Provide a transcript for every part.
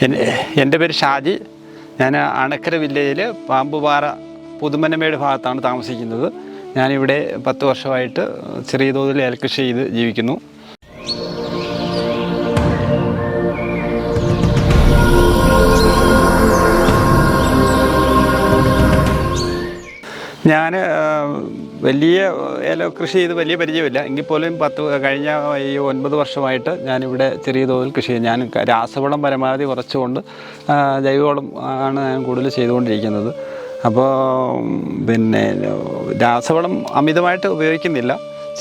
എൻ്റെ പേര് ഷാജി. ഞാൻ അണക്കര വില്ലേജിൽ പാമ്പുപാറ പുതുമനമേട് ഭാഗത്താണ് താമസിക്കുന്നത്. ഞാനിവിടെ 10 വർഷമായിട്ട് ചെറിയ തോതിൽ ഏലകൃഷി ചെയ്ത് ജീവിക്കുന്നു. ഞാൻ വലിയ ഏലകൃഷി ചെയ്ത് വലിയ പരിചയമില്ല. എങ്കിൽ പോലും കഴിഞ്ഞ ഈ 9 വർഷമായിട്ട് ഞാനിവിടെ ചെറിയ തോതിൽ കൃഷി ചെയ്യും. ഞാൻ രാസവളം പരമാവധി കുറച്ചുകൊണ്ട് ജൈവവളം ആണ് ഞാൻ കൂടുതൽ ചെയ്തുകൊണ്ടിരിക്കുന്നത്. അപ്പോൾ രാസവളം അമിതമായിട്ട് ഉപയോഗിക്കുന്നില്ല.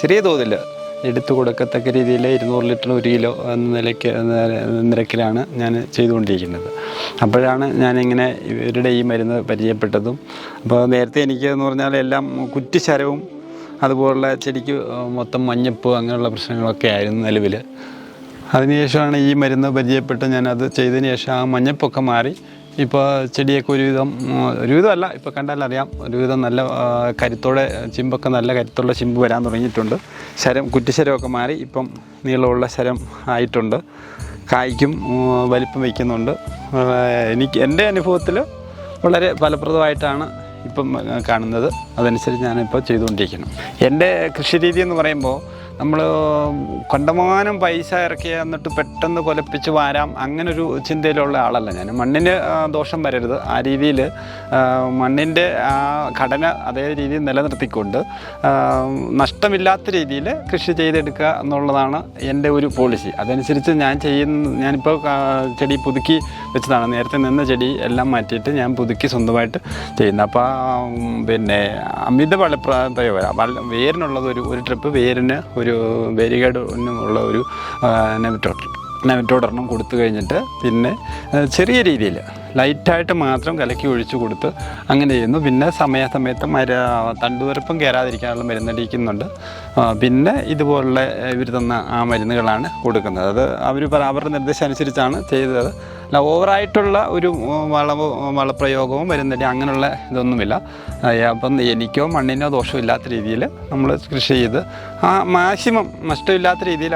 ചെറിയ തോതിൽ എടുത്തു കൊടുക്കത്തക്ക രീതിയിൽ 200 ലിറ്റർ 1 കിലോ എന്ന നിരക്കിലാണ് ഞാൻ ചെയ്തുകൊണ്ടിരിക്കുന്നത്. അപ്പോഴാണ് ഞാനിങ്ങനെ ഇവരുടെ ഈ മരുന്ന് പരിചയപ്പെട്ടതും. അപ്പോൾ നേരത്തെ എനിക്കെന്ന് പറഞ്ഞാൽ എല്ലാം കുറ്റിശരവും അതുപോലുള്ള ചെടിക്ക് മൊത്തം മഞ്ഞപ്പ് അങ്ങനെയുള്ള പ്രശ്നങ്ങളൊക്കെ ആയിരുന്നു നിലവിൽ. അതിനുശേഷമാണ് ഈ മരുന്ന് പരിചയപ്പെട്ട് ഞാനത് ചെയ്തതിന് ശേഷം ആ മഞ്ഞപ്പൊക്കെ മാറി ഇപ്പോൾ ചെടിയൊക്കെ ഒരുവിധമല്ല, ഇപ്പോൾ കണ്ടാലറിയാം, ഒരുവിധം നല്ല കരുത്തോടെ ചിമ്പൊക്കെ നല്ല കരുത്തുള്ള ചിമ്പ് വരാൻ തുടങ്ങിയിട്ടുണ്ട്. കുറ്റിശരമൊക്കെ മാറി ഇപ്പം നീളമുള്ള ശരം ആയിട്ടുണ്ട്. കായ്ക്കും വലിപ്പം വയ്ക്കുന്നുണ്ട്. എൻ്റെ അനുഭവത്തിൽ വളരെ ഫലപ്രദമായിട്ടാണ് ഇപ്പം കാണുന്നത്. അതനുസരിച്ച് ഞാനിപ്പോൾ ചെയ്തുകൊണ്ടിരിക്കണം. എൻ്റെ കൃഷി രീതി എന്ന് പറയുമ്പോൾ നമ്മൾ കണ്ടമാനം പൈസ ഇറക്കി എന്നിട്ട് പെട്ടെന്ന് കൊലപ്പിച്ച് വാരാം അങ്ങനൊരു ചിന്തയിലുള്ള ആളല്ല ഞാൻ. മണ്ണിന് ദോഷം വരരുത്, ആ രീതിയിൽ മണ്ണിൻ്റെ ആ ഘടന അതേ രീതിയിൽ നിലനിർത്തിക്കൊണ്ട് നഷ്ടമില്ലാത്ത രീതിയിൽ കൃഷി ചെയ്തെടുക്കുക എന്നുള്ളതാണ് എൻ്റെ ഒരു പോളിസി. അതനുസരിച്ച് ഞാനിപ്പോൾ ചെടി പുതുക്കി വെച്ചതാണ്. നേരത്തെ നിന്ന ചെടി എല്ലാം മാറ്റിയിട്ട് ഞാൻ പുതുക്കി സ്വന്തമായിട്ട് ചെയ്യുന്നത്. അപ്പോൾ അമിത പ്രയോഗം വേരിനുള്ളത് ഒരു ട്രിപ്പ് വേരിന് ഒരു വേരികേടിനുള്ള ഒരു നെമറ്റോഡൊരെണ്ണം കൊടുത്തു കഴിഞ്ഞിട്ട് പിന്നെ ചെറിയ രീതിയിൽ ലൈറ്റായിട്ട് മാത്രം കലക്കി ഒഴിച്ചു കൊടുത്ത് അങ്ങനെ ചെയ്യുന്നു. പിന്നെ സമയത്ത് തണ്ടുതുരപ്പം കയറാതിരിക്കാനുള്ള മരുന്നടിക്കുന്നുണ്ട്. പിന്നെ ഇതുപോലുള്ള ഇവർ തന്ന ആ മരുന്നുകളാണ് കൊടുക്കുന്നത്. അത് അവരുടെ നിർദ്ദേശം അനുസരിച്ചാണ് ചെയ്തത്. അല്ല ഓവറായിട്ടുള്ള ഒരു വളപ്രയോഗവും മരുന്നടി അങ്ങനെയുള്ള ഇതൊന്നുമില്ല. അപ്പം എനിക്കോ മണ്ണിനോ ദോഷമില്ലാത്ത രീതിയിൽ നമ്മൾ കൃഷി ചെയ്ത് മാക്സിമം നഷ്ടമില്ലാത്ത രീതിയിൽ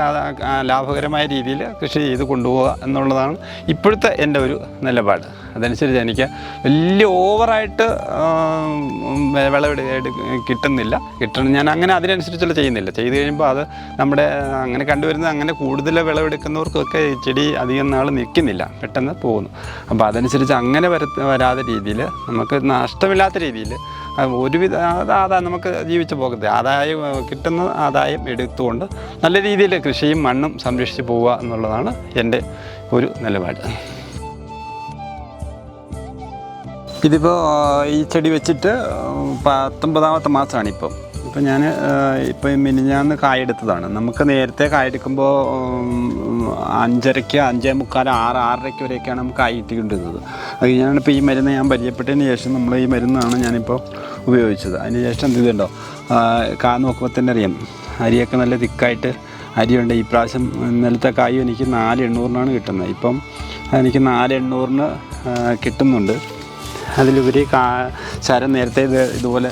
ലാഭകരമായ രീതിയിൽ കൃഷി ചെയ്ത് കൊണ്ടുപോകുക എന്നുള്ളതാണ് ഇപ്പോഴത്തെ എൻ്റെ ഒരു നിലപാട്. അതനുസരിച്ച് എനിക്ക് വലിയ ഓവറായിട്ട് കിട്ടുന്നില്ല. ഞാൻ അങ്ങനെ അതിനനുസരിച്ചുള്ള ചെയ്യുന്നില്ല. ചെയ്ത് കഴിയുമ്പോൾ അത് നമ്മുടെ അങ്ങനെ കണ്ടുവരുന്നത് അങ്ങനെ കൂടുതൽ വിളവെടുക്കുന്നവർക്കൊക്കെ ചെടി അധികം നാൾ നിൽക്കുന്നില്ല, പെട്ടെന്ന് പോകുന്നു. അപ്പോൾ അതനുസരിച്ച് അങ്ങനെ വരാതെ രീതിയിൽ നമുക്ക് നഷ്ടമില്ലാത്ത രീതിയിൽ ഒരുവിധ ആദായം നമുക്ക് ജീവിച്ചു പോകരുത്. കിട്ടുന്ന ആദായം എടുത്തുകൊണ്ട് നല്ല രീതിയിൽ കൃഷിയും മണ്ണും സംരക്ഷിച്ച് പോവുക എന്നുള്ളതാണ് എൻ്റെ ഒരു നിലപാട്. ഇതിപ്പോൾ ഈ ചെടി വെച്ചിട്ട് 19ാമത്തെ മാസമാണ് ഇപ്പം. ഞാൻ മിനിഞ്ഞാന്ന് കായെടുത്തതാണ്. നമുക്ക് നേരത്തെ കായെടുക്കുമ്പോൾ 5:30, 5:45, 6:30 വരെയൊക്കെയാണ് നമുക്ക് കായ് കിട്ടിക്കൊണ്ടിരുന്നത്. അത് ഞാനിപ്പോൾ ഈ മരുന്ന് ഞാൻ പരിചയപ്പെട്ടതിന് ശേഷം നമ്മൾ ഈ മരുന്നാണ് ഞാനിപ്പോൾ ഉപയോഗിച്ചത്. അതിന് ശേഷം എന്ത് ചെയ്തിട്ടുണ്ടോ, നോക്കുമ്പോൾ തന്നെ അറിയാം അരിയൊക്കെ നല്ല തിക്കായിട്ട് അരിയുണ്ട്. ഈ പ്രാവശ്യം ഇന്നലത്തെ കായും എനിക്ക് 4,800-നാണ് കിട്ടുന്നത്. ഇപ്പം എനിക്ക് 4,800-ന് കിട്ടുന്നുണ്ട്. അതിലുപരി ശരം നേരത്തെ ഇതുപോലെ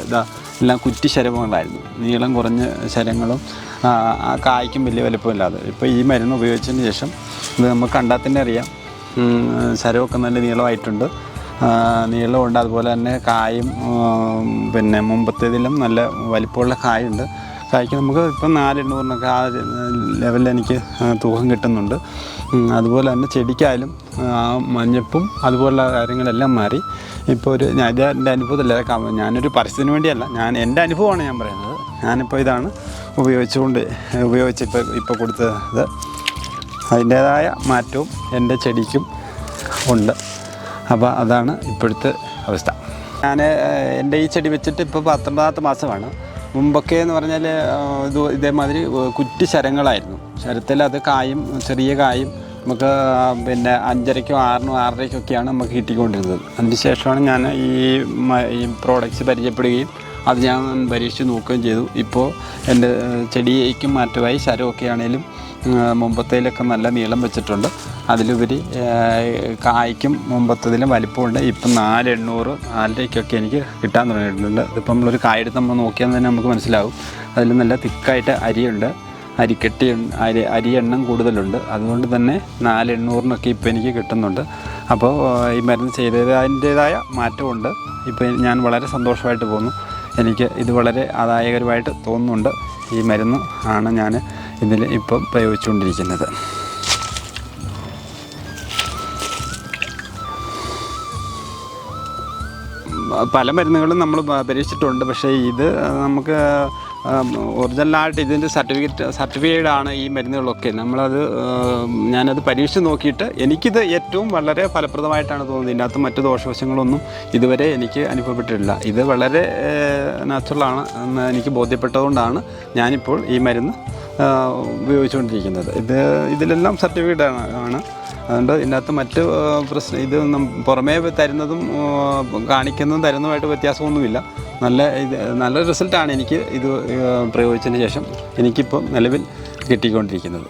എല്ലാം കുറ്റി ശരങ്ങളായിരുന്നു, നീളം കുറഞ്ഞ ശരങ്ങളും ആ കായ്ക്കും വലിയ വലുപ്പമില്ലാതെ. ഇപ്പോൾ ഈ മരുന്ന് ഉപയോഗിച്ചതിന് ശേഷം ഇത് നമുക്ക് കണ്ടാൽ തന്നെ അറിയാം ശരമൊക്കെ നല്ല നീളമായിട്ടുണ്ട്, നീളമുണ്ട്. അതുപോലെ തന്നെ കായും മുമ്പത്തേതിലും നല്ല വലിപ്പമുള്ള കായുണ്ട്. കായ്ക്ക് നമുക്ക് ഇപ്പം 4,800-നൊക്കെ ആ ലെവലിൽ എനിക്ക് തൂക്കം കിട്ടുന്നുണ്ട്. അതുപോലെ തന്നെ ചെടിക്കായാലും മഞ്ഞപ്പും അതുപോലുള്ള കാര്യങ്ങളെല്ലാം മാറി. ഇപ്പോൾ എൻ്റെ അനുഭവത്തില്ല, ഞാനൊരു പരസ്യത്തിന് വേണ്ടിയല്ല, എൻ്റെ അനുഭവമാണ് ഞാൻ പറയുന്നത്. ഞാനിപ്പോൾ ഇതാണ് ഉപയോഗിച്ച് ഇപ്പോൾ കൊടുത്തത്. അതിൻ്റേതായ മാറ്റവും എൻ്റെ ചെടിക്കും ഉണ്ട്. അപ്പോൾ അതാണ് ഇപ്പോഴത്തെ അവസ്ഥ. എൻ്റെ ഈ ചെടി വെച്ചിട്ട് ഇപ്പോൾ 19ാമത്തെ മാസമാണ്. മുമ്പൊക്കെ എന്ന് പറഞ്ഞാൽ ഇതേമാതിരി കുറ്റി ശരങ്ങളായിരുന്നു. ശരത്തിൽ അത് കായും ചെറിയ കായും നമുക്ക് 5:30-ക്കും 6:00-നും 6:30-ക്കൊക്കെയാണ് നമുക്ക് കിട്ടിക്കൊണ്ടിരുന്നത്. അതിന് ശേഷമാണ് ഞാൻ ഈ പ്രോഡക്റ്റ്സ് പരിചയപ്പെടുകയും അത് ഞാൻ പരീക്ഷിച്ച് നോക്കുകയും ചെയ്തു. ഇപ്പോൾ എൻ്റെ ചെടിയേക്കും മാറ്റമായി. ശരമൊക്കെ ആണെങ്കിലും മുമ്പത്തേലൊക്കെ നല്ല നീളം വെച്ചിട്ടുണ്ട്. അതിലുപരി കായ്ക്കും മുമ്പത്തതിലും വലിപ്പമുണ്ട്. ഇപ്പം 4,800, 4:30-ക്കൊക്കെ എനിക്ക് കിട്ടാൻ തുടങ്ങിയിട്ടുണ്ട്. ഇതിപ്പോൾ നമ്മളൊരു കായെടുത്ത് നമ്മൾ നോക്കിയാൽ തന്നെ നമുക്ക് മനസ്സിലാവും അതിൽ നല്ല തിക്കായിട്ട് അരിയുണ്ട്. അരിക്കട്ടി അരി എണ്ണം കൂടുതലുണ്ട്. അതുകൊണ്ട് തന്നെ 4,800-നൊക്കെ ഇപ്പോൾ എനിക്ക് കിട്ടുന്നുണ്ട്. അപ്പോൾ ഈ മരുന്ന് ചെയ്തതിൻ്റേതായ മാറ്റമുണ്ട്. ഇപ്പോൾ ഞാൻ വളരെ സന്തോഷമായിട്ട് പോകുന്നു. എനിക്ക് ഇത് വളരെ ആദായകരമായിട്ട് തോന്നുന്നുണ്ട്. ഈ മരുന്ന് ആണ് ഞാൻ ഇതിൽ ഇപ്പം പ്രയോഗിച്ചുകൊണ്ടിരിക്കുന്നത്. പല മരുന്നുകളും നമ്മൾ പരീക്ഷിച്ചിട്ടുണ്ട്. പക്ഷേ ഇത് നമുക്ക് ഒറിജിനലായിട്ട് ഇതിൻ്റെ സർട്ടിഫൈഡാണ് ഈ മരുന്നുകളൊക്കെ. ഞാനത് പരീക്ഷിച്ച് നോക്കിയിട്ട് എനിക്കിത് ഏറ്റവും വളരെ ഫലപ്രദമായിട്ടാണ് തോന്നുന്നത്. ഇതിനകത്ത് മറ്റ് ദോഷവശങ്ങളൊന്നും ഇതുവരെ എനിക്ക് അനുഭവപ്പെട്ടിട്ടില്ല. ഇത് വളരെ നാച്ചുറലാണ് എന്ന് എനിക്ക് ബോധ്യപ്പെട്ടതുകൊണ്ടാണ് ഞാനിപ്പോൾ ഈ മരുന്ന് ഉപയോഗിച്ചുകൊണ്ടിരിക്കുന്നത്. ഇതിലെല്ലാം സർട്ടിഫൈഡ് ആണ്. അതുകൊണ്ട് ഇതിനകത്ത് മറ്റ് ഇത് പുറമേ തരുന്നതും തരുന്നതുമായിട്ട് വ്യത്യാസമൊന്നുമില്ല. നല്ല റിസൾട്ടാണ് എനിക്ക് ഇത് പ്രയോഗിച്ചതിന് ശേഷം എനിക്കിപ്പോൾ നിലവിൽ കിട്ടിക്കൊണ്ടിരിക്കുന്നത്.